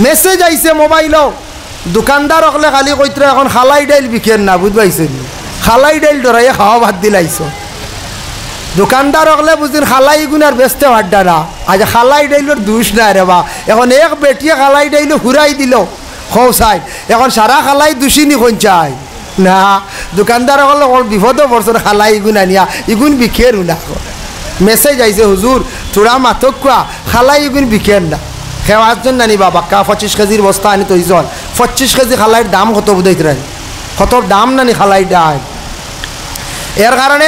Message আইছে মোবাইলও দোকানদার হলে খালি কইতে এখন খালাই ডাইল বিকেন না বুঝবাইছেন খালাই ডাইল ডরাইয়ে খাওয়া ভাত দিলাইছ দোকানদার হলে বুঝিন খালাই গুনার বেচতে পারডা না আজ খালাই ডাইলর দুষ না রে বা এখন এক বেটিয়ে খালাই ডাইল ঘুরাই দিল হও চাই এখন সারা খালাই দুষিনি কোন চাই না দোকানদার হলে ওর বিপদও পড়ছে খালাই ইগুন আনিয়া ইগুন বিকের না মেসেজ আইছে হুজুর তোরা মাতক কোয়া খালাই ইগুন বিকের না খেওয়ার জন্য নানি বাবা 25 কেজির বস্তা আনি তৈজন 25 কেজি খালাইয়ের দাম কত বুঝাইতে রাখি কত দাম নানি খালাই ডাই এর কারণে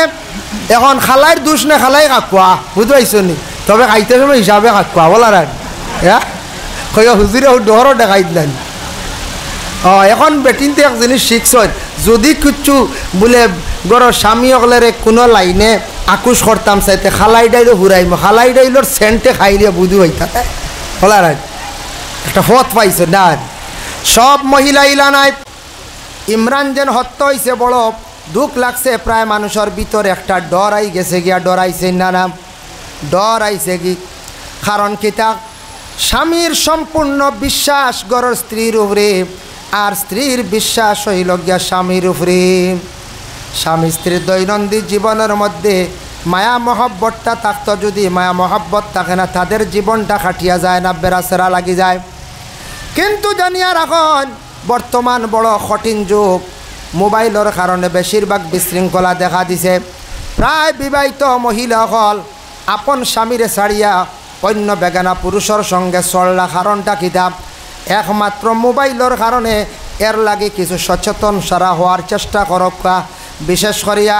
এখন খালাইয়ের দোষ না খালাই কাকুয়া বুঝতে পারছো নি তবে খাইতে সময় হিসাবে কাকুয়া বলার হ্যাঁ কয় হুজুরে ডরও দেখাই দিলেন এখন বেটিনতে এক জিনিস শিখছ যদি কিচ্ছু বলে গড় স্বামী অকলেরে কোনো লাইনে আকুশ করতাম চাইতে খালাই ডাইলও ঘুরাইম খালাই ডাইলর সেন্টে খাইলে বুঝু হইতা বলার একটা পথ পাইছে না সব মহিলা ইলা নাই ইমরান যেন হত্যা হয়েছে বড় দুঃখ লাগছে প্রায় মানুষের ভিতরে একটা ডর আই গেছে গিয়া ডরাইছে না নাম ডর আইছে কি কারণ কিতা স্বামীর সম্পূর্ণ বিশ্বাস গড়ের স্ত্রীর উপরে আর স্ত্রীর বিশ্বাস হইল গিয়া স্বামীর উপরে স্বামী স্ত্রীর দৈনন্দিন জীবনের মধ্যে মায়া মহব্বতটা থাকতো যদি মায়া মহব্বত থাকে না তাদের জীবনটা কাটিয়া যায় না বেড়াচেরা লাগি যায় কিন্তু জানিয়া রাখন বর্তমান বড় কঠিন যুগ মোবাইলের কারণে বেশিরভাগ বিশৃঙ্খলা দেখা দিছে প্রায় বিবাহিত মহিলা হল আপন স্বামীরে ছাড়িয়া অন্য বেগানা পুরুষের সঙ্গে চললা কারণটা কিতাব একমাত্র মোবাইলের কারণে এর লাগে কিছু সচেতন সারা হওয়ার চেষ্টা করক বিশেষ করিয়া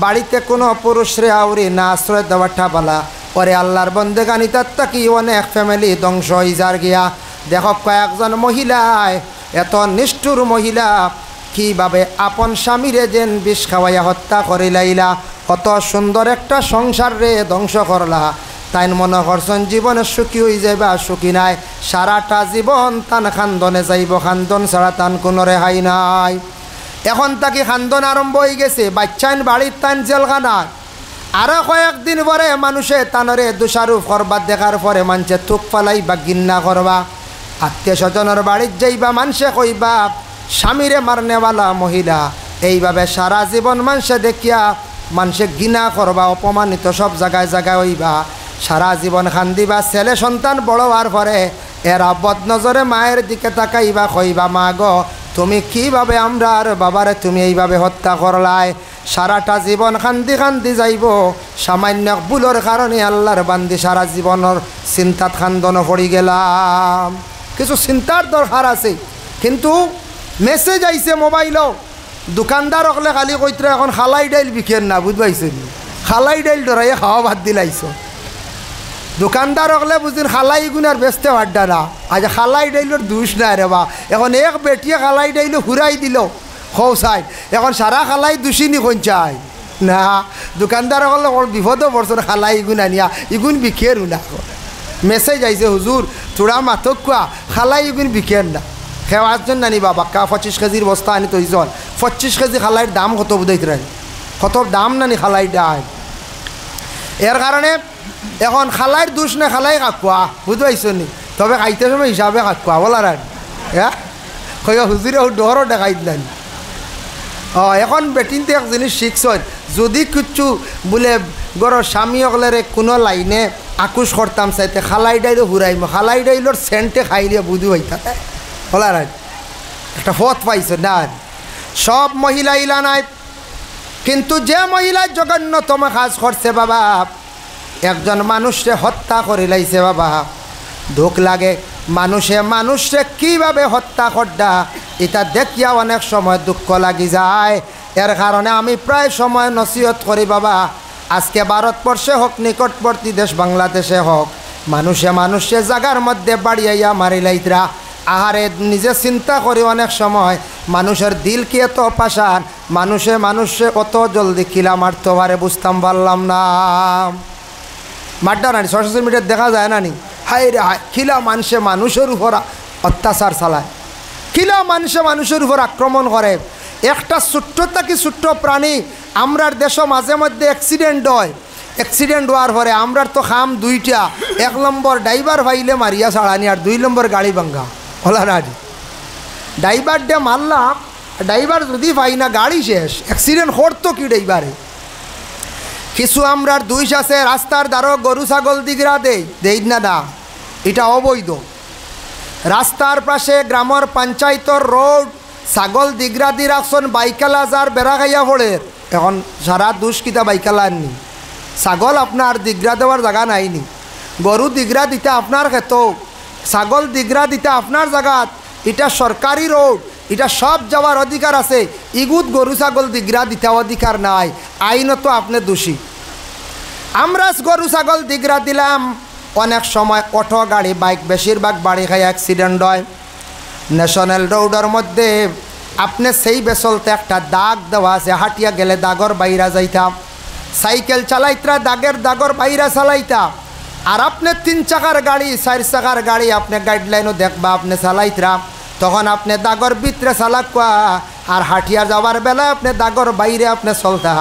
বাড়িতে কোনো পুরুষরে আউরি না আশ্রয় দেওয়াটা বলা পরে আল্লাহর বন্দেগানি তার কি অনেক ফ্যামিলি ধ্বংস হয়ে যার গিয়া দেখ কয়েকজন মহিলায় এত নিষ্ঠুর মহিলা কীভাবে আপন স্বামীরে যেন বিষ খাওয়াইয়া হত্যা করে লাইলা কত সুন্দর একটা সংসার রে ধ্বংস করলা তাই মনে করছেন জীবনে সুখী হয়ে যাইবা সুখী নাই সারাটা জীবন তান খান্দনে যাইব খান্দন ছাড়া তান কোনো রেহাই নাই এখন তাকে খান্দন আরম্ভ হয়ে গেছে বাচ্চাইন বাড়ির তান জেলখানায় আরও কয়েকদিন পরে মানুষে তানরে দোষারোপ করবার দেখার পরে মানুষে থুক ফালাই বা গিন্না করবা আত্মীয় স্বজনের বাড়ির যাইবা মানুষে কইবা স্বামীরে মারনেওয়ালা মহিলা এইভাবে সারা জীবন মানুষে দেখিয়া মানুষে ঘৃণা করবা অপমানিত সব জায়গায় জায়গায় হইবা সারা জীবন খান্দিবা ছেলে সন্তান বড় হওয়ার পরে এরা বদনজরে মায়ের দিকে তাকাইবা কইবা মা গো তুমি কীভাবে আমরা আর বাবারে তুমি এইভাবে হত্যা করলাই সারাটা জীবন খান্দি খান্দি যাইব সামান্য ভুলের কারণে আল্লাহর বান্দি সারা জীবনের চিন্তাত খান্দন পড়ি গেলাম কিছু চিন্তার দরকার আছে কিন্তু মেসেজ আইছে মোবাইলও দোকানদার হলে খালি কইতে এখন খালাই ডাইল বিকেন না বুঝবাইছেন খালাই ডাইল ডরাইয়ে খাওয়া ভাত দিলাইছ দোকানদার হলে বুঝিন খালাই গুনার বেচতে পারডা না আজ খালাই ডাইলর দুষ না রে বা এখন এক বেটিয়ে খালাই ডাইল ঘুরাই দিল হও চাই এখন সারা খালাই দুষিনি কোন চাই না দোকানদার হলে ওর বিপদও পড়ছে খালাই ইগুন আনিয়া ইগুন বিকের না মেসেজ আইছে হুজুর তোরা মাতক কোয়া খালাই ইগুন বিকের না খেওয়ার জন্য নানি বাবা 25 কেজির বস্তা আনি তৈজন 25 কেজি খালাইয়ের দাম কত বুঝাইতে রাখি কত দাম নানি খালাই ডাই এর কারণে এখন খালাইয়ের দোষ না খালাই কাকুয়া বুঝতে পারছো নি তবে খাইতে সময় হিসাবে কাকুয়া বলার হ্যাঁ কয় হুজুরে ডরও দেখাই দিলেন এখন বেটিনতে এক জিনিস শিখছ যদি কিচ্ছু বলে গড় স্বামী অকলেরে কোনো লাইনে আকুশ করতাম চাইতে খালাই ডাইলও ঘুরাইম খালাই ডাইলর সেন্টে খাইলে বুঝু হইতা বলার একটা পথ পাইছে না সব মহিলা ইলা নাই কিন্তু যে মহিলা জঘন্যতম কাজ করছে বাবা একজন মানুষকে হত্যা করে লাইছে বাবা দুঃখ লাগে মানুষে কিভাবে হত্যা করডা এটা দেখিয়া অনেক সময় দুঃখ লাগি যায় এর কারণে আমি প্রায় সময় নসিহত করি বাবা আজকে ভারতবর্ষে হোক নিকটবর্তী দেশ বাংলাদেশে হোক মানুষে জায়গার মধ্যে বাড়িয়াইয়া মারি লাইতরা আহারে নিজে চিন্তা করি অনেক সময় মানুষের দিল কি এত পাশান মানুষে অত জলদি কিলা মারতে পারে বুঝতাম পারলাম না মারটা নানি সোশ্যাল মিডিয়ায় দেখা যায় নানি হাই রে হাই কিলা মানুষের উপর অত্যাচার চালায় কিলা মানুষের উপর আক্রমণ করে একটা ছোট্ট থেকে ছোট্ট প্রাণী আমরার দেশে মাঝে মধ্যে অ্যাক্সিডেন্ট হওয়ার পরে আমরার তো খাম দুইটা 1 নম্বর ড্রাইভার ভাইলে মারিয়া ছাড়ানি আর 2 নম্বর গাড়ি ভাঙ্গা হলা না ড্রাইভার ডে মারলাম, ড্রাইভার যদি পাই না গাড়ি শেষ, অ্যাক্সিডেন্ট করতো কি ড্রাইভারে। কিছু আমরার দুইশ আছে রাস্তার দ্বারা গরু ছাগল দিগরা দেই না, এটা অবৈধ। রাস্তার পাশে গ্রামের পঞ্চায়েতর রোড ছাগল দিগরা দি রাখছেন, বাইকালা যার বেড়া খাইয়া পড়ে, এখন সারা দুষ্কিতা বাইকালা আননি, ছাগল আপনার দিগরা দেওয়ার জায়গা নাইনি, গরু দিগরা দিতে আপনার ক্ষেত, ছাগল দিগরা দিতে আপনার জায়গাত, এটা সরকারি রোড, এটা সব যাওয়ার অধিকার আছে। ইগুত গরু ছাগল দিগরা দিতে অধিকার নাই, আইনত আপনি দোষী। আমরা গরু ছাগল দিগরা দিলাম, অনেক সময় অটো গাড়ি বাইক বেশিরভাগ বাড়ি খাই অ্যাক্সিডেন্ট হয়। ন্যাশনাল রোডের মধ্যে আপনি সেই বেসলতে একটা দাগ দেওয়া আছে, হাঁটিয়া গেলে দাগর বাইরা যাইতাম, সাইকেল চালাইতরা দাগর বাইরা চালাইতাম। আর আপনি 3 চাকার গাড়ি 4 চাকার গাড়ি আপনি গাইডলাইনও দেখবা আপনি চালাইতরা, তখন আপনি দাগর ভিতরে চালাকুয়া, আর হাঁটিয়া যাওয়ার বেলা আপনি দাগর বাইরে আপনি চলতা।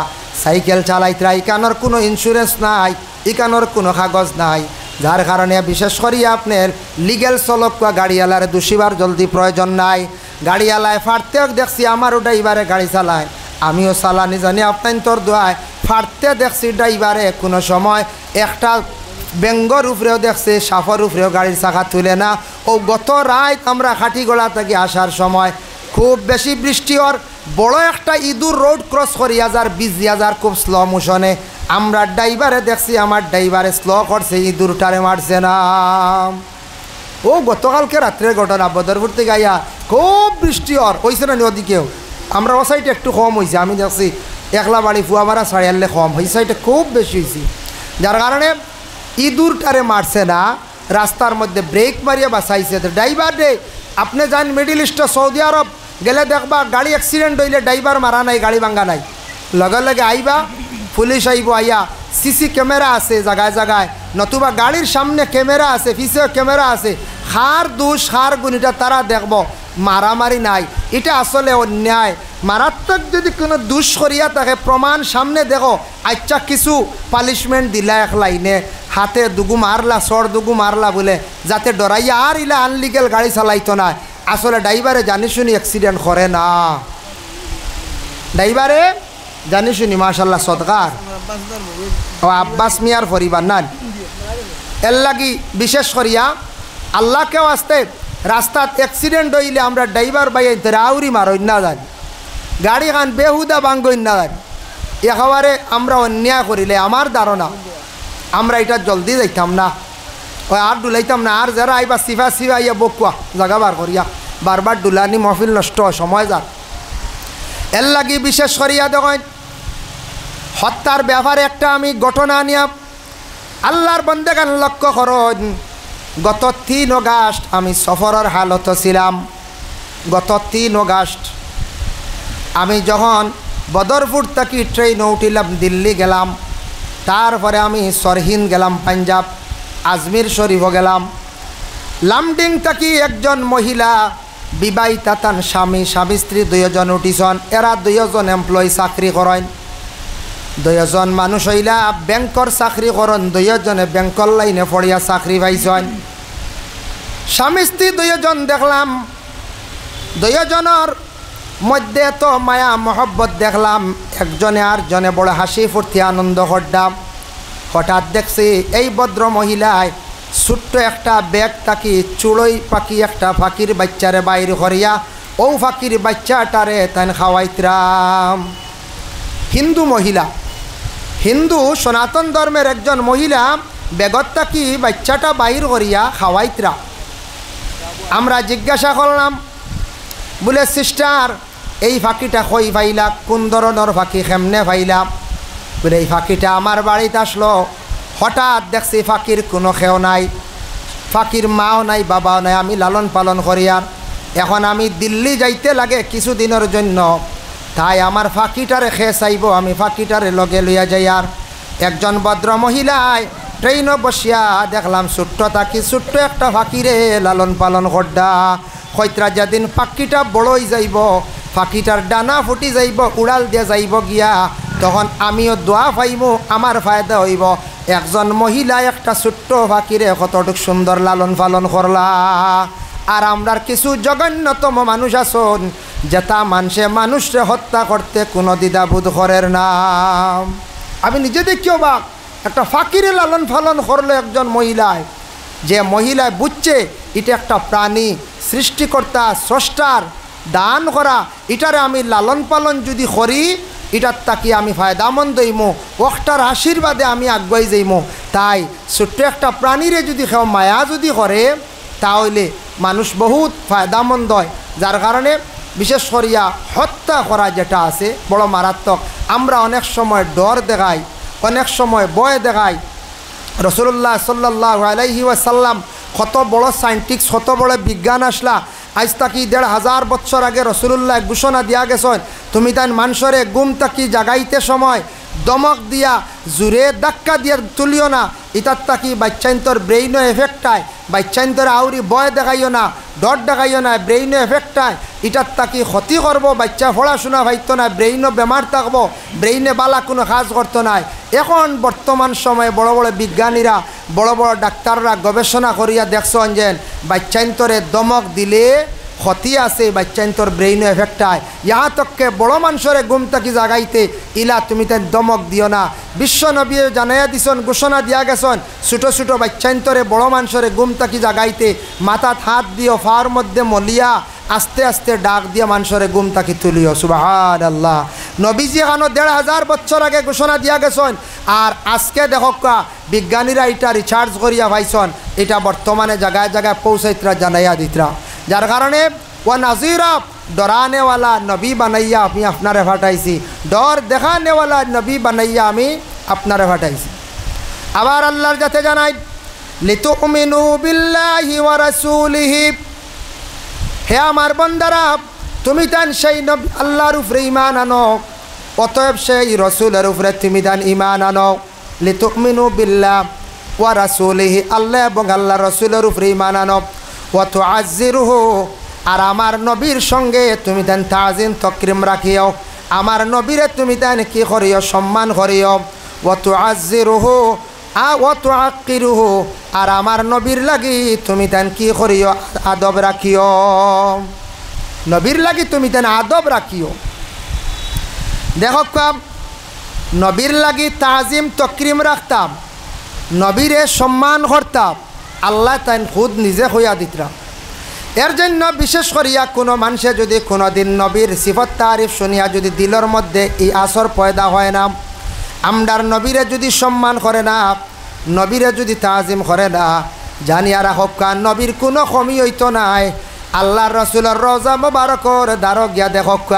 সাইকেল চালাইতরা ইকানোর কোনো ইন্স্যুরেন্স নাই, ইকানোর কোনো কাগজ নাই, যার কারণে বিশেষ করিয়া আপনার লিগেল চলকুয়া গাড়িওয়ালার দোষীবার জলদি প্রয়োজন নাই। গাড়িওয়ালায় ফাটতেও দেখছি, আমারও ড্রাইভারে গাড়ি চালায়, আমিও চালানি জানি, আপনার তোর দোয়ায় ফাটতে দেখছি ড্রাইভারে কোনো সময় একটা বেঙ্গর উপরেও দেখছে, সাফর উপরেও গাড়ির চাকা তুলে না। ও গত রাত আমরা খাটিগোলা থেকে আসার সময় খুব বেশি বৃষ্টি ওর বড় একটা ইঁদুর রোড ক্রস করিয়া যার 20,000 খুব স্লো মোশনে, আমরা ড্রাইভারে দেখছি, আমার ড্রাইভারে স্লো করছে, ইঁদুরটারে মারছে না। ও গতকালকে রাত্রের ঘটনা, বদরপুর থেকে আইয়া খুব বৃষ্টি ওর হয়েছে না ওদিকেও, আমরা ও সাইডে একটু কম হয়েছে, আমি দেখছি একলা বাড়ি ফুয়ামারা সাড়ে আনলে কম, ওই সাইডে খুব বেশি হয়েছে, যার কারণে ইঁদুরটারে মারছে না, রাস্তার মধ্যে ব্রেক মারিয়া বাঁচাইছে। ড্রাইভার রে আপনি যান মিডিল ইস্টে সৌদি আরব গেলে দেখবা গাড়ি অ্যাক্সিডেন্ট হইলে ড্রাইভার মারা নাই, গাড়ি ভাঙ্গা নাই, লগে লগে আইবা, পুলিশ আইব, আইয়া সিসি ক্যামেরা আছে জায়গায় জায়গায়, নতুবা গাড়ির সামনে ক্যামেরা আছে, পিছেও ক্যামেরা আছে, হার দোষ হার গুণ এটা তারা দেখব, মারামারি নাই, এটা আসলে অন্যায়। মারাত্মক যদি কোনো দোষ করিয়া থাকে প্রমাণ সামনে দেখো, আচ্ছা কিছু পানিশমেন্ট দিলা এক লাইনে, হাতে দুগু মারলা, সর দুগু মারলা বলে, যাতে ডরাইয়া আর ইলা আনলিগেল গাড়ি চালাইতো না। আসলে ড্রাইভারে জানি শুনি অ্যাক্সিডেন্ট করে না, ড্রাইভারে জানি শুনি মাশাল্লাহ সদকার ও আব্বাস মিয়ার পরিবার না, এর লাগি বিশেষ করিয়া আল্লাহকেও আসতে রাস্তাত অ্যাক্সিডেন্ট হইলে আমরা ড্রাইভার বাইতে আউরি মারই না জানি, গাড়ি খান বেহুদা বাঙ্গই না জানি, একেবারে আমরা অন্যায় করিলে আমার ধারণা আমরা এটা জলদি যাইতাম না, ওই আর ডুলাইতাম না, আর যারা আইবা সিফা আইয়া বকুয়া জাগা বার করিয়া বারবার ডুলানি মহফিল নষ্ট সময় যাক। এর লাগি বিশেষ করিয়া দেখেন হত্যার ব্যাপারে একটা আমি ঘটনা নিয়া আল্লাহর বন্দেগান লক্ষ্য করেন। গত 3 অগাস্ট আমি সফরের হালত ছিলাম। গত 3 অগাস্ট আমি যখন বদরপুর থেকে ট্রেনে উঠিলাম, দিল্লি গেলাম, তারপরে আমি সরহিন্দ গেলাম, পাঞ্জাব আজমির শরীফও গেলাম। লামডিং থেকে একজন মহিলা বিবাহিতা, তার স্বামী স্ত্রী 2 জন উঠিছন, এরা 2 জন এমপ্লয়ি চাকরি করেন, 2 জন মানুষ হইলা ব্যাংকর চাকরি করেন, 2 জনে ব্যাংকর লাইনে পড়িয়া চাকরি পাইছেন। স্বামী স্ত্রী 2 জন দেখলাম, 2 জনের মধ্যে তো মায়া মহব্বত দেখলাম, একজনে আর জনে বড় হাসি ফুর্তি আনন্দ করলাম। হঠাৎ দেখছি এই ভদ্র মহিলায় ছোট্ট একটা ব্যাগ থাকি চুড়ই পাখি একটা ফাঁকির বাচ্চারে বাইরে করিয়া ও ফাঁকির বাচ্চাটারে তাই খাওয়াইতরাম। হিন্দু মহিলা, হিন্দু সনাতন ধর্মের একজন মহিলা বেগত থাকি বাচ্চাটা বাইর করিয়া খাওয়াইতরা। আমরা জিজ্ঞাসা করলাম, বলে সিস্টার এই ফাঁকিটা কই পাইলা, কোন ধরনের ফাঁকি, কেমনে পাইলাম? বলে এই ফাঁকিটা আমার বাড়িতে আসলো, হঠাৎ দেখছি ফাঁকির কোনো খেও নাই, ফাঁকির মাও নাই, বাবাও নাই, আমি লালন পালন করি। আর এখন আমি দিল্লি যাইতে লাগে কিছুদিনের জন্য, তাই আমার ফাঁকিটারে খেয়ে চাইব, আমি ফাঁকিটারে লগে লইয়া যাই। আর একজন ভদ্র মহিলায় ট্রেনও বসিয়া দেখলাম ছোট্ট থাকি ছোট্ট একটা ফাঁকিরে লালন পালন করডা। হয়তরা যেদিন পাখিটা বড়ই যাইব, পাখিটার ডানা ফুটি যাইব, উড়াল দিয়া যাইব গিয়া, তখন আমিও দোয়া পাইব, আমার ফায়দা হইব। একজন মহিলা একটা ছোট্ট পাখিরে কতটুক সুন্দর লালন পালন করলা। আর আমরার কিছু জঘন্যতম মানুষ আছেন যেটা মানুষরে হত্যা করতে কোনো দ্বিধাবোধ করেন না। আমি নিজে দেখিও বা একটা ফাকিরে লালন পালন করলো একজন মহিলায়, যে মহিলায় বুঝছে এটা একটা প্রাণী, সৃষ্টিকর্তা স্রষ্টার দান করা, এটারে আমি লালন পালন যদি করি এটার তাকি আমি ফায়দামন্দ হইমো, ওটার আশীর্বাদে আমি আগুয়াই যাইমো। তাই ছোট্ট একটা প্রাণীরে যদি কেউ মায়া যদি করে তাহলে মানুষ বহুত ফায়দামন্দ হয়। যার কারণে বিশেষ করিয়া হত্যা করা যেটা আছে বড় মারাত্মক। আমরা অনেক সময় ডর দেখাই, অনেক সময় ভয় দেখাই। রসুল্লাহ সাল্লাল্লাহু আলাইহি ওয়াসাল্লাম কত বড় সায়েন্টিস্ট, কত বড় বিজ্ঞান আসলা, আজ তাকি ১,৫০০ বছর আগে রসুল্লাহ ঘোষণা দিয়া গেছেন, তুমি তাই মানুষরে গুম তাকি জাগাইতে সময় দমক দিয়া জোরে ধাক্কা দিয়া তুলিও না, ইতার তাকি বাচ্চাইন্তর ব্রেইনও এফেক্ট হয়, বাচ্চাইন্তর আউরি ভয় দেখাইও না, ডর দেখাইও না, ব্রেইনও এফেক্ট হয়, ইটার তাকি ক্ষতি করবো, বাচ্চা পড়াশোনা পাইতো না, ব্রেইনও বেমার থাকবো, ব্রেইনে বালা কোনো কাজ করতো না। এখন বর্তমান সময়ে বড় বড় বিজ্ঞানীরা, বড় বড় ডাক্তাররা গবেষণা করিয়া দেখছেন যে বাচ্চাইন্তরে দমক দিলে ক্ষতি আছে, বাচ্চাইন্তর ব্রেইনও এফেক্ট হয়। ইহা তককে বড় মানুষরে গুম তাকি জাগাইতে ইলা তুমি তাই দমক দিও না। বিশ্ব নবী জানাইয়া দিছেন, ঘোষণা দিয়া গেছেন, ছোটো ছোটো বাচ্চাইন্তরে বড় মানুষরে গুম তাকি জাগাইতে মাথাত হাত দিও, ফার মধ্যে মলিয়া আস্তে আস্তে ডাক দিয়া মানুষরে গুম তাকি তুলিও। সুবহানাল্লাহ। নবীজি এখানো ১,৫০০ বছর আগে ঘোষণা দিয়া গেছেন, আর আজকে দেখকা বিজ্ঞানীরা এটা রিসার্চ করিয়া পাইছেন, এটা বর্তমানে জায়গায় জায়গায় পৌঁছাইতরা জানাইয়া দিতরা। যার কারণে ও নাজিরা ডরানেওয়ালা নবী বানাইয়া আমি আপনারে ফাটাইছি, ডর দেখানেওয়ালা নবী বানাইয়া আমি আপনারে ফাটাইছি। আবার আল্লাহর যাতে জানাই, লিতুমিনু বিল্লাহি ওয়া রাসূলিহি, হে আমার বন্দারা তুমি তান সেই নবী আল্লাহর উপরে ঈমান আনো, অতএব সেই রাসূলের উপরে তুমি তান ঈমান আনো। লিতুমিনু বিল্লাহ ওয়া রাসূলিহি, আল্লাহ এবং আল্লাহর রাসূলের উপরে ঈমান আনো। ওয়া তুআজ্জিরুহু, আর আমার নবীর সঙ্গে তুমি তান তাজিম তকরিম রাখিও, আমার নবীরে তুমি তান কি করিও, সম্মান করিও। ওয়া তুআজ্জিরুহু ওয়া তুআক্কিরুহু, আর আমার নবীর লাগি তুমি তান কি করিও, আদব রাখিও, নবীর লাগি তুমি তান আদব রাখিও। দেখো নবীর লাগি তাজিম তকরিম রাখতাম, নবীরে সম্মান করতাম, আল্লাহ তাই খুদ নিজে হইয়া দিতরা। এর জন্য বিশেষ করিয়া কোনো মানুষে যদি কোনো দিন নবীর সিফত তারিফ শুনিয়া যদি দিলের মধ্যে এই আসর পয়দা হয় না, আমরার নবীরে যদি সম্মান করে না, নবীরে যদি তাজিম করে না, জানিয়া রাখক নবীর কোনো কমি হইতো নাই। আল্লাহর রসুলের রোজা মোবারকর দ্বারক গিয়া দেখক,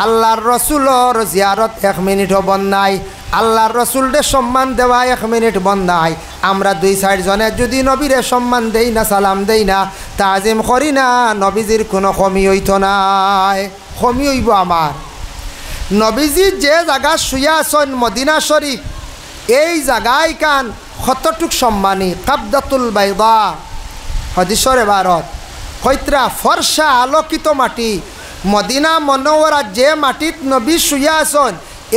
আল্লাহর রসুলের জিয়ারত 1 মিনিটও বন্ধ নাই, আল্লাহর রসুলরে সম্মান দেওয়া 1 মিনিট বন্ধ নাই। আমরা 2-4 জনে যদি নবীরে সম্মান দেই না, সালাম দেই না, তাজিম করি না, নবীজির কোনো কমি হইতো নাই। কমি হইব আমার নবীজি যে জায়গা শুয়া আছেন মদিনা শরীফ, এই জায়গায় কান কতটুক সম্মানী। কাবদাতুল বাইদা হাদিসের ভারত হইত্রা ফর্সা আলোকিত মাটি, মদিনা মনোয়ারা যে মাটিত নবী শুয়া আছেন,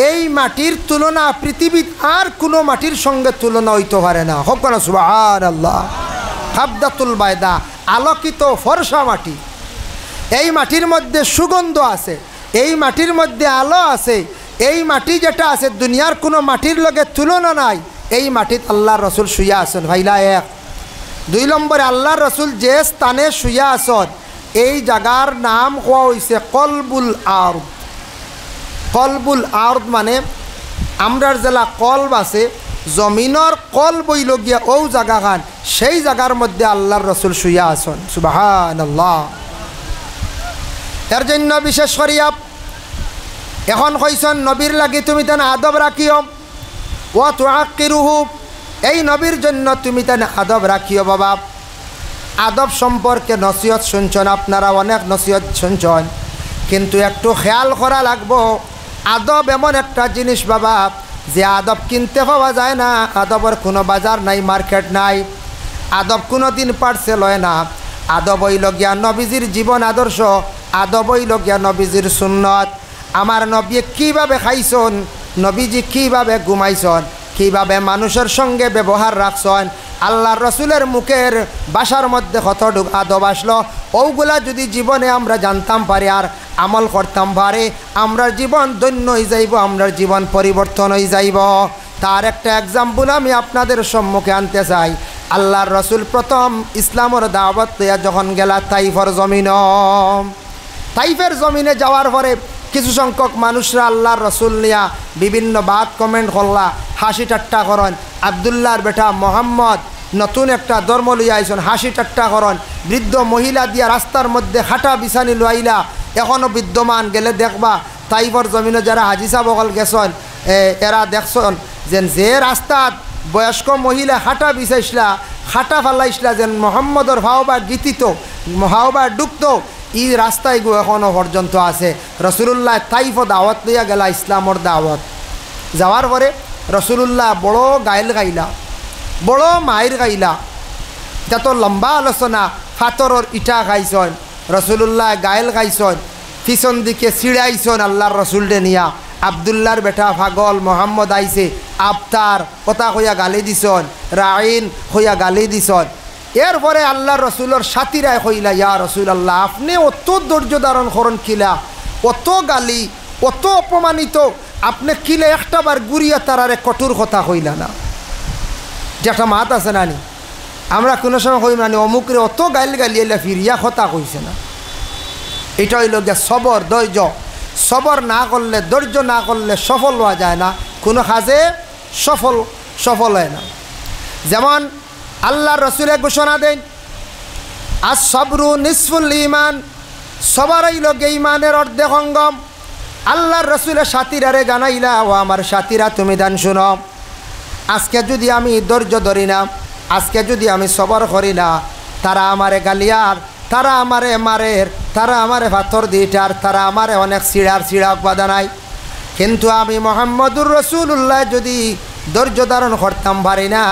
এই মাটির তুলনা পৃথিবীর আর কোনো মাটির সঙ্গে তুলনা হইতে পারে না। হোক না সুবহানাল্লাহ। কাবদাতুল বাইদা আলোকিত ফর্সা মাটি, এই মাটির মধ্যে সুগন্ধ আছে, এই মাটির মধ্যে আলো আছে, এই মাটি যেটা আছে দুনিয়ার কোনো মাটির লগে তুলনা নাই। এই মাটিত আল্লাহর রসুল শুয়া আছেন ভাইলা। 1 2 নম্বরে আল্লাহর রসুল যে স্থানে শুয়া আছেন, এই জায়গার নাম হওয়া হয়েছে কলবুল আরদ। কলবুল আরদ মানে আমরার জেলা কলব আছে, জমিনের কল বইল গিয়া ও জায়গা খান, সেই জায়গার মধ্যে আল্লাহর রসুল শুয়া আছেন। সুবহানাল্লাহ। এর জন্য বিশেষ করিয়া এখন কইছেন নবীর লাগি তুমি তেন আদব রাখিও। ওয়া তুআক্কিরুহু, এই নবীর জন্য তুমি তেন আদব রাখিও। বাবা আদব সম্পর্কে নসিহত শুনছেন আপনারা, অনেক নসিহত শুনছেন, কিন্তু একটু খেয়াল করা লাগবো। আদব এমন একটা জিনিস বাবা, যে আদব কিনতে পাওয়া যায় না, আদবের কোনো বাজার নাই, মার্কেট নাই, আদব কোনো দিন পার্সেল হয় না। আদব হইল গিয়া নবীজির জীবন আদর্শ, আদব হইল গিয়া নবীজির সুন্নত। আমার নবী কীভাবে খাইছেন, নবীজি কীভাবে ঘুমাইছেন, কীভাবে মানুষের সঙ্গে ব্যবহার রাখছেন, আল্লাহর রসুলের মুখের বাসার মধ্যে কতটুক আদব আসলো, ওগুলা যদি জীবনে আমরা জানতাম পারি আর আমল করতাম পারি, আমরা জীবন ধন্য হয়ে যাইব, আমরা জীবন পরিবর্তন হয়ে যাইব। তার একটা এক্সাম্পল আমি আপনাদের সম্মুখে আনতে চাই। আল্লাহর রসুল প্রথম ইসলামের দাওয়াত লইয়া যখন গেলা তাইফের জমিনে যাওয়ার পরে কিছু সংখ্যক মানুষরা আল্লাহর রসুল নিয়া বিভিন্ন বাদ কমেন্ট করলা, হাসি ঠাট্টা করেন। আবদুল্লাহর বেটা মোহাম্মদ নতুন একটা ধর্ম লইয়া আইসন, হাসি ঠাট্টা করেন। বৃদ্ধ মহিলা দিয়া রাস্তার মধ্যে খাটা বিছানি লইলা এখনও বিদ্যমান, গেলে দেখবা তাইফের জমিনে যারা হাজি সাহেব বকল গেছেন এরা দেখছেন যে রাস্তাত বয়স্ক মহিলা খাটা বিছাইছিলা, খাটা ফালাইছিলা, যেন মোহাম্মদর ভাওবা গীতিত ভাওবা ডুবত, এই রাস্তায় গো এখনও পর্যন্ত আছে। রসুলুল্লাহ তাইফ দাওয়াত লইয়া গেলা ইসলামর দাওয়াত। যাওয়ার পরে রসুলুল্লাহ বড় গাইল গাইলা, বড় মায়ের গাইলা, যত লম্বা আলোচনা, ফাতরর ইটা খাইছন রসুলুল্লাহ, গাইল গাইছন, পিছন দিকে ছিড়াইছন আল্লাহর রসুলটে নিয়া। আবদুল্লাহর বেটা পাগল মোহাম্মদ আইছে, আবতার কথা কইয়া গালি দিছন, রাইন কইয়া গালি দিছন। এরপরে আল্লাহর রসুলের সাথীরায় কইলা, ইয়া রসুল আল্লাহ, আপনি অত ধৈর্য ধারণ করেন কিলা, অত গালি, অত অপমানিত, আপনি কিলে একটা বার গুড়িয়া তারারে কঠোর কথা কইলা না? যে একটা মাত আছে নানি, আমরা কোনো সময় কইম নানি অমুকরে অত গাইল গালিয়াইলা ফিরিয়া কথা কইছে না। এটা হইল গিয়া সবর, ধৈর্য। সবর না করলে, ধৈর্য না করলে সফল হওয়া যায় না, কোনো কাজে সফল হয় না। যেমন আল্লাহর রসুলে ঘোষণা দেন, আজ সবরু নিসফুল ইমান, সবার হইল গিয়ে ইমানের অর্ধেক অঙ্গম। আল্লাহর রসুলের সাথীরারে জানাইলা, ও আমার সাথীরা তুমি দান শুনো, আজকে যদি আমি ধৈর্য ধরি না, আজকে যদি আমি সবর করি না, তারা আমারে গালিয়ার, তারা আমারে মারের, তারা আমারে পাথর দিটার, তারা আমারে অনেক সিড়া বাদানাই। কিন্তু আমি মোহাম্মদুর রসুল্লাহ যদি ধৈর্য ধারণ করতাম পারি না,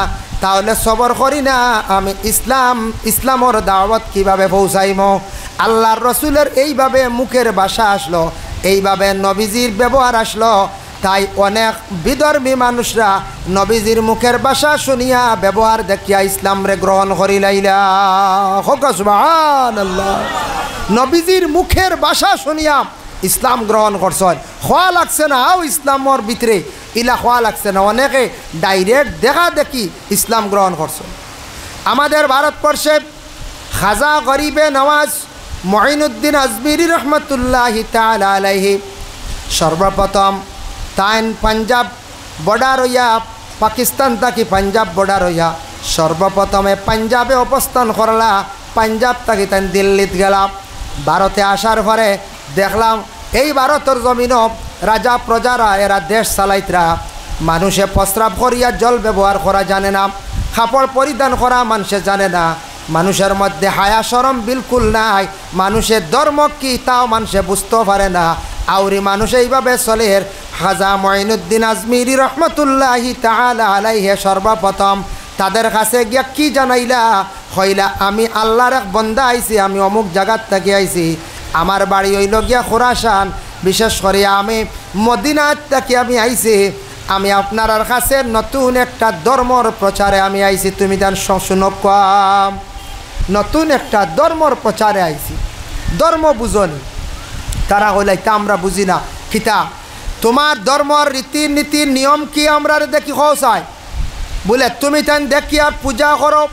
তাহলে সবর করি না, আমি ইসলামর দাওয়াত কিভাবে পৌঁছাইম? আল্লাহর রসুলের এইভাবে মুখের ভাষা আসলো, এইভাবে নবীজির ব্যবহার আসলো, তাই অনেক বিধর্মী মানুষরা নবীজির মুখের ভাষা শুনিয়া ব্যবহার দেখিয়া ইসলামরে গ্রহণ করি লাইলা। সুবহানাল্লাহ। নবীজির মুখের ভাষা শুনিয়া ইসলাম গ্রহণ করছেন, খোয়া লাগছে না আও ইসলামর ভিতরে, ইলা খোয়া লাগছে না, অনেকে ডাইরেক্ট দেখা দেখি ইসলাম গ্রহণ করছেন। আমাদের ভারতবর্ষে খাজা গরিবে নওয়াজ মঈনুদ্দিন আজমিরি রহমতুল্লাহি তাআলা আলাইহি সর্বপ্রথম তাইন পাঞ্জাব বর্ডার হইয়া, পাকিস্তান থাকি পাঞ্জাব বর্ডার হইয়া সর্বপ্রথমে পাঞ্জাবে অবস্থান করলা। পাঞ্জাব থাকি তাই দিল্লিত গেলাম। ভারতে আসার পরে দেখলাম এই ভারতের জমিন রাজা প্রজারা এরা দেশ চালাইতরা, মানুষে প্রস্রাব করিয়া জল ব্যবহার করা জানে না, কাপড় পরিধান করা মানুষে জানে না, মানুষের মধ্যে হায়া শরম বিলকুল নাই, মানুষের ধর্ম কি তাও মানুষে বুঝতেও পারে না। আউরি মানুষ এইভাবে চলে। খাজা মঈনুদ্দিন আজমিরি রহমতুল্লাহি তাআলা আলাইহি সর্বপ্রথম তাদের কাছে গিয়া কি জানাইলা, হইলা আমি আল্লাহর এক বন্দা আইছি, আমি অমুক জায়গার থেকে আইছি, আমার বাড়ি হইল গিয়া খুরাসান, বিশেষ করে আমি মদিনার থেকে আমি আইছি, আমি আপনার কাছে নতুন একটা ধর্মর প্রচারে আমি আইছি, তুমি তার শুনক, নতুন একটা ধর্মর প্রচারে আইছি, ধর্ম বুঝনি। তারা হইলাইতা আমরা বুঝি না, খিতা তোমার ধর্মর রীতিনীতি নিয়ম কি আমরা দেখি খোসায়, বলে তুমি তাই দেখি আর পূজা করো,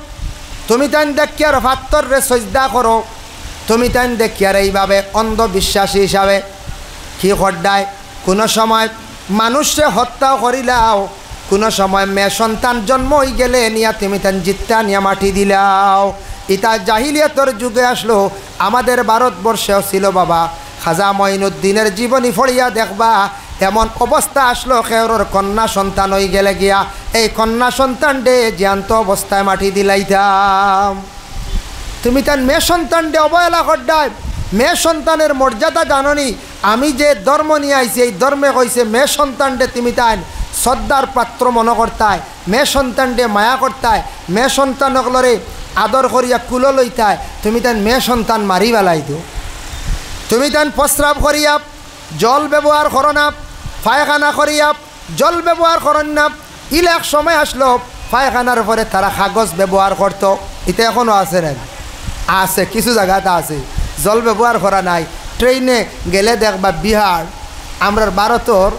তুমি তাই দেখি আর ভাত্তর রে সজদা করো, তুমি তাই দেখি আর এইভাবে অন্ধবিশ্বাসী হিসাবে কি খড্ডায় কোনো সময় মানুষে হত্যাও করিলাও, কোনো সময় মেয়ে সন্তান জন্ম হয়ে গেলে নিয়া তুমি তাই জিত্তা নিয়া মাটি দিলাও। ইতা জাহিলিয়াতর যুগে আসলো, আমাদের ভারতবর্ষেও ছিল বাবা। খাজা মঈনুদ্দিনের জীবনী ফড়িয়া দেখবা এমন অবস্থা আসলো, খেয়রর কন্যা সন্তান হয়ে গেলে গিয়া এই কন্যা সন্তান ডে জ্যান্ত অবস্থায় মাটি দিলাইতাম। তুমি তার মেয়ে সন্তান ডে অবহেলা করডায়, মেয়ে সন্তানের মর্যাদা জাননি। আমি যে ধর্ম নিয়ে আইছি এই ধর্মে কইছে মেয়ে সন্তান ডে তুমি তাই শ্রদ্ধার পাত্র মনে করতায়, মেয়ে সন্তান ডে মায়া করতায়, মেয়ে সন্তানকলরে আদর করিয়া কুলো লইতায়, তুমি তাই মেয়ে সন্তান মারি বেলাই দিও। তুমি তাই প্রস্রাব করিয়া জল ব্যবহার করো না, পায়খানা করিয়া জল ব্যবহার করেন না। ইল এক সময় আসলো পায়খানার পরে তারা কাগজ ব্যবহার করত। এটা এখনও আছে না? আছে, কিছু জায়গাতে আছে, জল ব্যবহার করা নাই। ট্রেনে গেলে দেখবা বিহার, আমরা ভারতের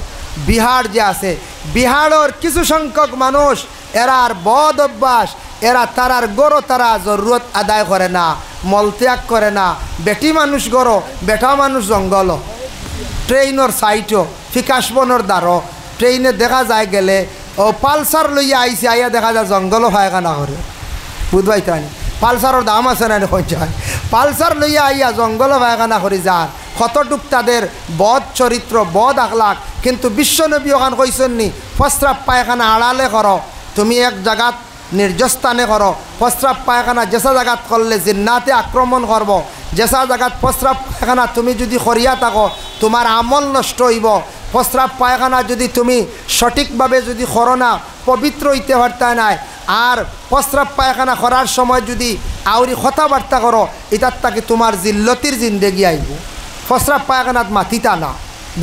বিহার যে আছে, বিহারের কিছু সংখ্যক মানুষ এরার বদ অভ্যাস, এরা তারার গরো তারা জরুরত আদায় করে না, মলত্যাগ করে না। বেটি মানুষ গরো, বেটা মানুষ জঙ্গল। ট্রেইনের সাইটও ফিকাশবনের দ্বারো ট্রেইনে দেখা যায় গেলে ও পালসার লইয়া আইসে, আইয়া দেখা যায় জঙ্গলও পায়খানা করে। বুঝবাই তানি পালসারের দাম আছে না পঞ্চায়, পালসার লইয়া আইয়া জঙ্গলও পায়খানা করে যান। কতটুক তাদের বদ চরিত্র, বদ আখলাক। কিন্তু বিশ্বনবী ওখান কইছেন নি প্রস্রাব পায়খানা আড়ালে করো, তুমি এক জায়গাত নির্জস্থানে করো। প্রস্রাব পায়খানা যেসা জায়গাত করলে জিন্নাতে আক্রমণ করব, যেসা জায়গাত প্রস্রাব পায়খানা তুমি যদি করিয়া থাকো তোমার আমল নষ্ট হইব। প্রস্রাব পায়খানা যদি তুমি সঠিকভাবে যদি করো না, পবিত্র হইতে পারতা নাই। আর প্রস্রাব পায়খানা করার সময় যদি আউরি কথাবার্তা করো, এটার তাকে তোমার জিল্লতির জিন্দেগি আইব। প্রস্রাব পায়খানাত মাতিতা না,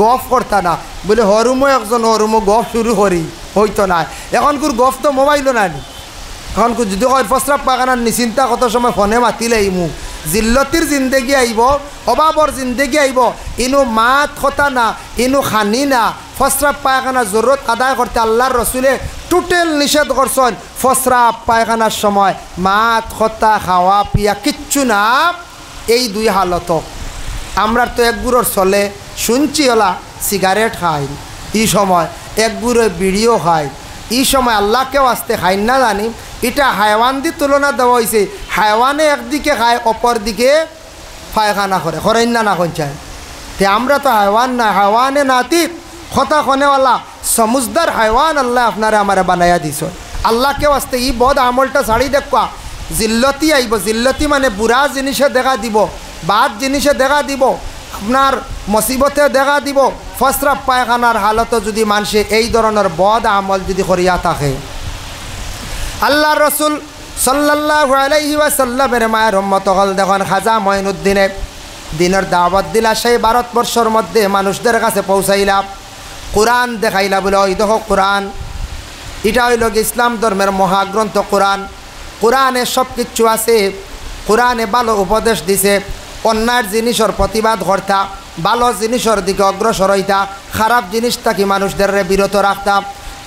গফ করতা না, বলে হরুমো একজন হরুমো গফ শুরু করি, হইতো না। এখনকুর গফ তো মোবাইলও নাই, এখনকুর যদি হয় প্রস্রাব পায়খানার নিশ্চিন্তা কত সময় ফোনে মাতিলে ইমু জিল্লতির জিন্দেগি আইব, অভাবর জিন্দেগি আইব। ইনু মাত কথা না, ইনু খানি না। প্রস্রাব পায়খানা জরুরত আদায় করতে আল্লাহর রসুলে টোটাল নিষেধ করছেন। প্রস্রাব পায়খানার সময় মাত কথা খাওয়া পিয়া কিচ্ছু না। এই দুই হালত আমরা তো এক গুড়োর চলে শুনছি ওলা সিগারেট খাই, এই সময় এক গুড়ো বিড়িও খাই, এই সময় আল্লাহকেও আসতে খাই না জানি। এটা হায়ওয়ান দিয়ে তুলনা দেওয়া হয়েছে। হায়ওয়ানে একদিকে খায়, অপর দিকে পায়খানা করে, করেন না না চায়। তে আমরা তো হায়ওয়ান না, হায়ওয়ানে নাতিক কথা খনেওয়ালা সমুজদার হায়ওয়ান আল্লাহ আপনারা আমারে বানাইয়া দিছ। আল্লাহকেও আসতে ই বদ আমলটা ছাড়ি দেখবা, জিল্লতি আইব। জিল্লতি মানে বুড়া জিনিসে দেখা দিব, বাদ জিনিসে দেখা দিব, আপনার মুসিবতে দেখা দিব। প্রস্রাব পায়খানার হালত যদি মানুষে এই ধরনের বদ আমল যদি করিয়া থাকে, আল্লাহ রসুল সাল্লাল্লাহু আলাইহি ওয়াসাল্লামের মায়ের উম্মত হল দেখুন খাজা মঈনুদ্দিনে দিনের দাওয়াত দিলা, সেই ভারতবর্ষের মধ্যে মানুষদের কাছে পৌঁছাইলা, কোরআন দেখাইলা। বলে ওই দেখো কোরআন, এটা হইল ইসলাম ধর্মের মহাগ্রন্থ কোরআন। কোরআনে সব কিছু আছে। কোরআনে ভালো উপদেশ দিছে, অন্যায় জিনিসের প্রতিবাদ করতা, ভালো জিনিসের দিকে অগ্রসর হইতা, খারাপ জিনিস থাকি মানুষদের বিরত রাখতা।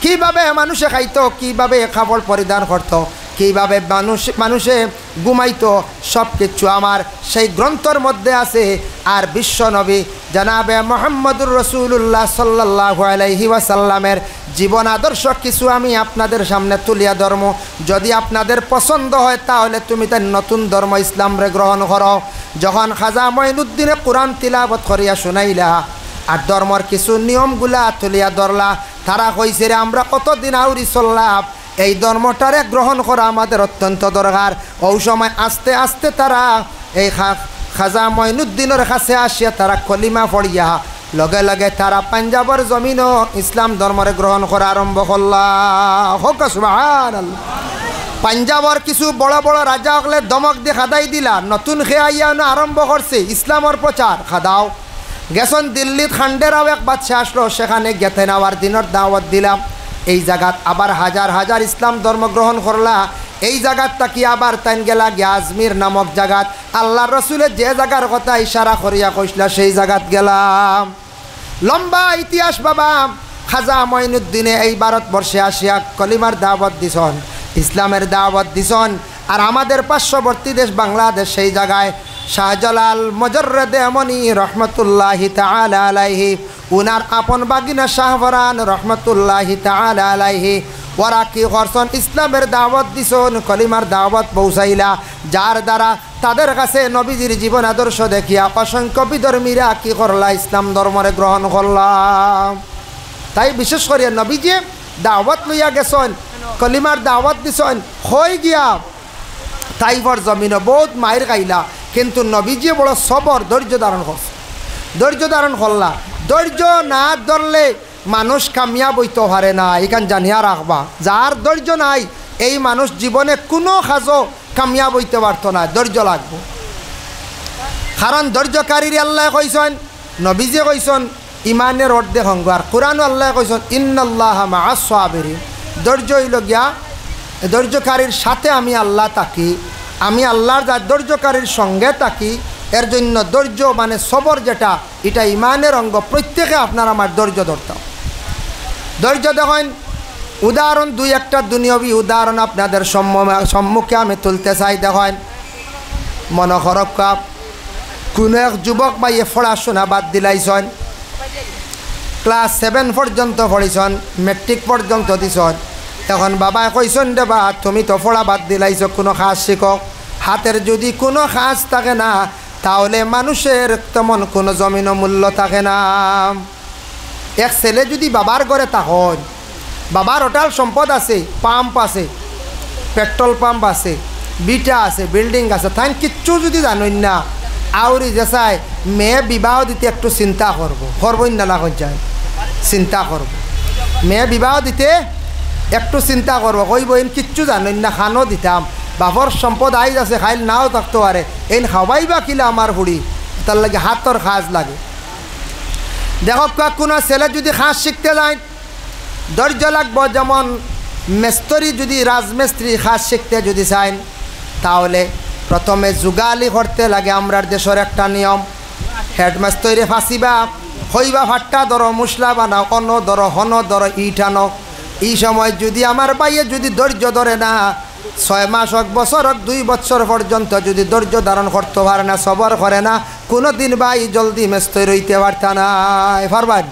কীভাবে মানুষে খাইতো, কীভাবে কাপড় পরিধান করত, কীভাবে মানুষে ঘুমাইতো, সব কিছু আমার সেই গ্রন্থর মধ্যে আছে। আর বিশ্বনবী জনাবে মুহাম্মদুর রাসূলুল্লাহ সাল্লাল্লাহু আলাইহি ওয়াসাল্লামের জীবন আদর্শ কিছু আমি আপনাদের সামনে তুলিয়া ধর্ম। যদি আপনাদের পছন্দ হয় তাহলে তুমি তার নতুন ধর্ম ইসলামরে গ্রহণ করো। যখন খাজা মঈনুদ্দিনে কোরআন তিলাবত করিয়া শুনাইলা আর ধর্মর কিছু নিয়মগুলা তুলিয়া ধরলা, তারা কইছে রে আমরা কতদিন আউরি চললাম, এই ধর্মটারে গ্রহণ করা আমাদের অত্যন্ত দরকার। ওই সময় আস্তে আস্তে তারা এই খাজা মঈনুদ্দিনের কাছে আসিয়া তারা কলিমা পড়িয়া লগে লগে তারা পাঞ্জাবের জমিনও ইসলাম ধর্মরে গ্রহণ করা আরম্ভ করলা। হোক সুবহানাল্লাহ। পাঞ্জাবের কিছু বড় বড় রাজা হলে দমক দিয়ে খাদাই দিলা, নতুন খেয়াইয়া আরম্ভ করছে ইসলামের প্রচার। খাদাও গেছন দিল্লিত খান্ডেরাও এক বাদশা আসলো, সেখানে গেতে নেওয়ার দিনের দাওয়াত দিলাম। এই জায়গাত আবার হাজার হাজার ইসলাম ধর্ম গ্রহণ করলা। এই জায়গাত তাকি আবার তাইন গেলা গিয়া আজমির নামক জায়গাত, আল্লাহ রসুলের যে জায়গার কথা ইশারা করিয়া কইসলা সেই জায়গাত গেলাম। লম্বা ইতিহাস বাবা। খাজা মঈনুদ্দিনে এই ভারতবর্ষে আসিয়া কলিমার দাওয়াত দিছন, ইসলামের দাওয়াত দিছন। আর আমাদের পার্শ্ববর্তী দেশ বাংলাদেশ, সেই জায়গায় শাহজালাল মুজাররদে আমনি রহমতুল্লাহি তাআলা আলাইহি, উনার আপন বাগিনা শাহফরান রহমতুল্লাহি তাআলা আলাইহি, ওরা কি করছেন ইসলামের দাওয়াত দিছন, কলিমার দাওয়াত পৌঁছাইলা, যার দ্বারা তাদের কাছে নবীজির জীবন আদর্শ দেখিয়া অসংখ্য বিধর্মীরা কি করলা ইসলাম ধর্মরে গ্রহণ করলাম। তাই বিশেষ করে নবীজি দাওয়াত লইয়া গেছেন, কলিমার দাওয়াত দিছেন, হয়ে গিয়া তাইফর জমিনে বহুত মায়ের গাইলা, কিন্তু নবীজি বড় সবর ধৈর্য ধারণ করছে, ধৈর্য ধারণ করলা। ধৈর্য না ধরলে মানুষ কামিয়াব হইতে পারে না, এখান জানিয়া রাখবা। যার ধৈর্য নাই এই মানুষ জীবনে কোনো কাজও কামিয়াব হইতে পারতো না, ধৈর্য লাগবে। কারণ ধৈর্যকারীর আল্লাহ কইছেন, নবীজি কইছেন ইমানের অর্ধেক অঙ্গ। আর কোরআন আল্লাহ কইছেন ইন্নাল্লাহা মাআস সাবিরিন, ধৈর্য হইল গিয়া ধৈর্যকারীর সাথে আমি আল্লাহ থাকি, আমি আল্লাহর যা ধৈর্যকারীর সঙ্গে থাকি। এর জন্য ধৈর্য মানে সবর যেটা, এটা ইমানের অঙ্গ। প্রত্যেকে আপনার আমার ধৈর্য ধরতাম। ধৈর্য দেখেন, উদাহরণ দুই একটা দুনিয়াবী উদাহরণ আপনাদের সম্মুখে আমি তুলতে চাই। দেখেন, মনে করব কোনো এক যুবক ভাইয়ে পড়াশোনা বাদ দিলাইছেন, ক্লাস 7 পর্যন্ত পড়িছেন, মেট্রিক পর্যন্ত দিছেন। এখন বাবায় কইছেন দে বা তুমি তো পড়া বাদ দিলাইছ, কোনো কাজ শিখক। হাতের যদি কোনো কাজ থাকে না, তাহলে মানুষের তেমন কোনো জমিনও মূল্য থাকে না। এক ছেলে যদি বাবার ঘরে থাকেন, বাবার অটাল সম্পদ আছে, পাম্প আছে, পেট্রোল পাম্প আছে, বিটা আছে, বিল্ডিং আছে, তাই কিচ্ছু যদি জানেন না, আউরি যে চাই মেয়ে বিবাহ দিতে একটু চিন্তা করবই না না যায়, চিন্তা করব। মেয়ে বিবাহ দিতে একটু চিন্তা করবো, কইব এন কিচ্ছু জানেন না, খানো দিতাম, বাপর সম্পদ আইজ আছে, খাইল নাও থাকতে পারে, এন খাওয়াই বা কিলে আমার বুড়ি, তার লাগে হাতর কাজ লাগে। দেখো কোনো ছেলে যদি কাজ শিখতে যায়, ধৈর্য লাগবো। যেমন মেস্তরি যদি রাজমিস্ত্রি কাজ শিখতে যদি চান, তাহলে প্রথমে যুগালি করতে লাগে। আমরার দেশের একটা নিয়ম, হেডমাস্টরে ফাঁসিবা, হইবা ফাট্টা ধরো, মশলা বানাও, অন্য ধরো, হন ধরো, ইট আনো। এই সময় যদি আমার বাইয়ে যদি ধৈর্য ধরে না, 6 মাস হোক, বছর হোক, 2 বছর পর্যন্ত যদি ধৈর্য ধারণ করতে পারে না, সবর করে না, কোনো দিন ভাই জলদি মেস্তরি হইতে পারত না। পারবান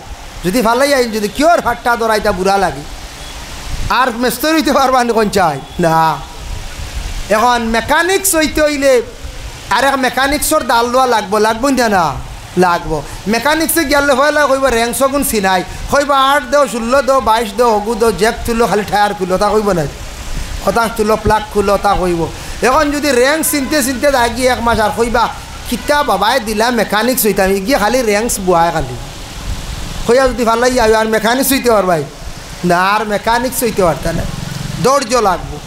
যদি ভালোই আইন, যদি কিওর ফাট্টা ধরাইতা বুড়া লাগে, আর মেস্তরি হইতে পারবান কোন চাই না। এখন মেকানিক্স হইতে হইলে আর এক মেকানিক্সর দাল দেওয়া লাগবো না লাগবো। মেকানিক্সে গেলে হইলে কইব র্যাঙ্ক সগুন চিনাই, কইব 8 দেও, 16 দেও, 22 দেও, হগু দেও, জ্যাক তুলো, খালি টায়ার খুলো, তা কইব না, হতাশ তুলো, প্লাগ খুলো, তা কইব। এখন যদি র্যাঙ্ক চিনতে চিনতে যাই গিয়ে 1 মাস, আর কইবা কিতা বাবাই দিলা মেকানিক্স হইতাম, গিয়ে খালি র্যাঙ্কস বুয়ায় খালি কইয়া যদি ভালো আর মেকানিক্স হইতে পারবাই না, আর মেকানিক্স হইতে পারতা না। ধৈর্য লাগবো।